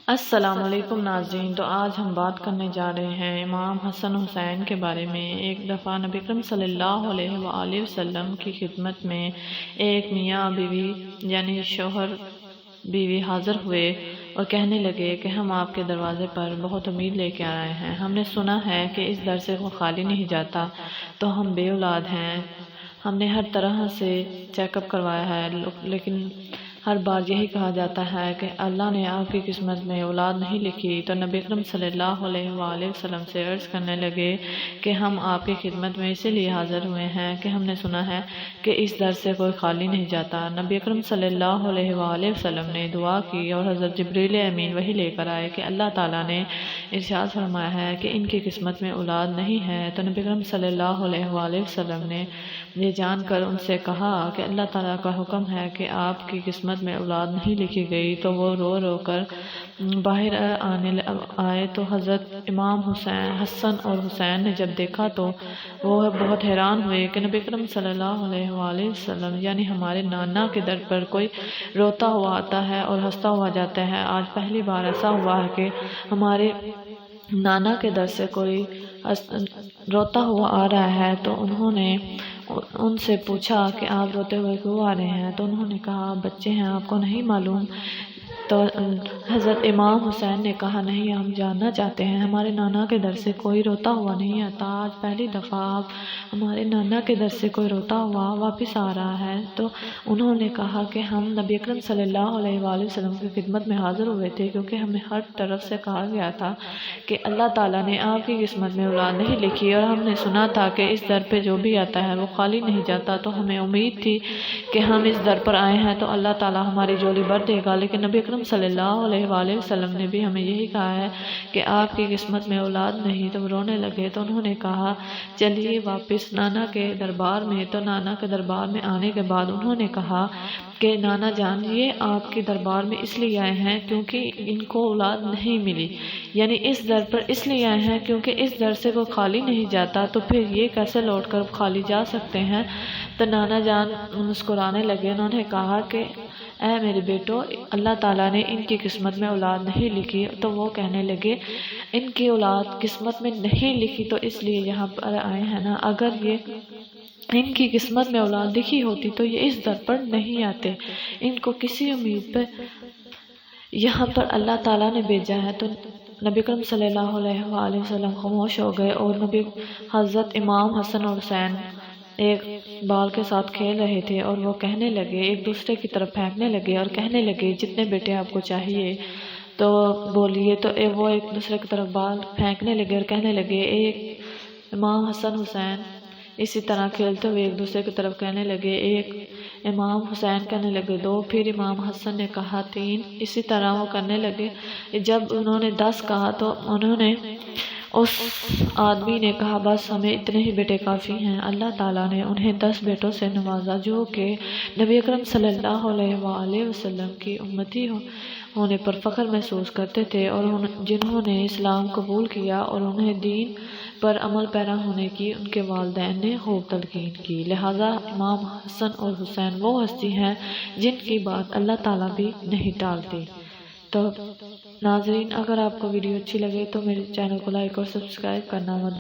السلام علیکم ناظرین، تو آج ہم بات کرنے جا رہے ہیں امام حسن حسین کے بارے میں۔ ایک دفعہ نبی اکرم صلی اللہ علیہ وآلہ وسلم کی خدمت میں ایک میاں بیوی یعنی شوہر بیوی حاضر ہوئے اور کہنے لگے کہ ہم آپ کے دروازے پر بہت امید لے کے آئے ہیں۔ ہم نے سنا ہے کہ اس در سے وہ خالی نہیں جاتا، تو ہم بے اولاد ہیں۔ ہم نے ہر طرح سے چیک اپ کروایا ہے، لیکن ہر بار یہی کہا جاتا ہے کہ اللہ نے آپ کی قسمت میں اولاد نہیں لکھی۔ تو نبی اکرم صلی اللہ علیہ وآلہ وسلم سے عرض کرنے لگے کہ ہم آپ کی خدمت میں اسی لیے حاضر ہوئے ہیں کہ ہم نے سنا ہے کہ اس در سے کوئی خالی نہیں جاتا۔ نبی اکرم صلی اللہ علیہ وآلہ وسلم نے دعا کی اور حضرت جبریل امین وحی لے کر آئے کہ اللہ تعالیٰ نے ارشاد فرمایا ہے کہ ان کی قسمت میں اولاد نہیں ہے۔ تو نبی اکرم صلی اللہ علیہ وآلہ وسلم نے یہ جان کر ان سے کہا کہ اللہ تعالیٰ کا حکم ہے کہ آپ کی قسمت میں اولاد نہیں لکھی گئی۔ تو وہ رو رو کر باہر آئے تو حضرت امام حسن اور حسین نے جب دیکھا تو وہ بہت حیران ہوئے کہ نبی اکرم صلی اللہ علیہ وآلہ وسلم یعنی ہمارے نانا کے در پر کوئی روتا ہوا آتا ہے اور ہنستا ہوا جاتا ہے۔ آج پہلی بار ایسا ہوا ہے کہ ہمارے نانا کے در سے کوئی روتا ہوا آ رہا ہے۔ تو انہوں نے ان سے پوچھا کہ آپ روتے ہوئے کیوں آ رہے ہیں؟ تو انہوں نے کہا بچے ہیں، آپ کو نہیں معلوم؟ تو حضرت امام حسین نے کہا نہیں، ہم جاننا چاہتے ہیں، ہمارے نانا کے در سے کوئی روتا ہوا نہیں آتا، آج پہلی دفعہ آپ ہمارے نانا کے در سے کوئی روتا ہوا واپس آ رہا ہے۔ تو انہوں نے کہا کہ ہم نبی اکرم صلی اللہ علیہ وآلہ وسلم کی خدمت میں حاضر ہوئے تھے، کیونکہ ہمیں ہر طرف سے کہا گیا تھا کہ اللہ تعالیٰ نے آپ کی قسمت میں اولاد نہیں لکھی، اور ہم نے سنا تھا کہ اس در پہ جو بھی آتا ہے وہ خالی نہیں جاتا۔ تو ہمیں امید تھی کہ ہم اس در پر آئے ہیں تو اللہ تعالیٰ ہماری جولی بھر دے گا، لیکن نبی اکرم صلی اللہ علیہ وآلہ وسلم نے بھی ہمیں یہی کہا ہے کہ آپ کی قسمت میں اولاد نہیں۔ تو رونے لگے۔ تو انہوں نے کہا چلیے واپس نانا کے دربار میں۔ تو نانا کے دربار میں آنے کے بعد انہوں نے کہا کہ نانا جان، یہ آپ کے دربار میں اس لیے آئے ہیں کیونکہ ان کو اولاد نہیں ملی، یعنی اس در پر اس لیے آئے ہیں کیونکہ اس در سے وہ خالی نہیں جاتا، تو پھر یہ کیسے لوٹ کر خالی جا سکتے ہیں؟ تو نانا جان مسکرانے لگے۔ انہوں نے کہا کہ اے میرے بیٹو، اللہ تعالیٰ نے ان کی قسمت میں اولاد نہیں لکھی۔ تو وہ کہنے لگے ان کی اولاد قسمت میں نہیں لکھی تو اس لیے یہاں پر آئے ہیں نا، اگر یہ ان کی قسمت میں اولاد لکھی ہوتی تو یہ اس در پر نہیں آتے، ان کو کسی امید پہ یہاں پر اللہ تعالیٰ نے بھیجا ہے۔ تو نبی اکرم صلی اللہ علیہ وآلہ وسلم خاموش ہو گئے، اور حضرت امام حسن اور حسین ایک بال کے ساتھ کھیل رہے تھے، اور وہ کہنے لگے، ایک دوسرے کی طرف پھینکنے لگے اور کہنے لگے جتنے بیٹے آپ کو چاہیے تو بولیے۔ تو وہ ایک دوسرے کی طرف بال پھینکنے لگے اور کہنے لگے ایک امام حسن حسین اسی طرح کھیلتے ہوئے ایک دوسرے کی طرف کہنے لگے ایک، امام حسین کہنے لگے 2، پھر امام حسن نے کہا 3، اسی طرح وہ کرنے لگے۔ جب انہوں نے 10 کہا تو انہوں نے اس آدمی نے کہا بس ہمیں اتنے ہی بیٹے کافی ہیں۔ اللہ تعالیٰ نے انہیں 10 بیٹوں سے نوازا، جو کہ نبی اکرم صلی اللہ علیہ وآلہ وسلم کی امتی ہونے پر فخر محسوس کرتے تھے، اور جنہوں نے اسلام قبول کیا اور انہیں دین پر عمل پیرا ہونے کی ان کے والدین نے خوب تلقین کی۔ لہٰذا امام حسن اور حسین وہ ہستی ہیں جن کی بات اللہ تعالیٰ بھی نہیں ٹالتی۔ تو ناظرین، اگر آپ کو ویڈیو اچھی لگے تو میرے چینل کو لائک اور سبسکرائب کرنا مت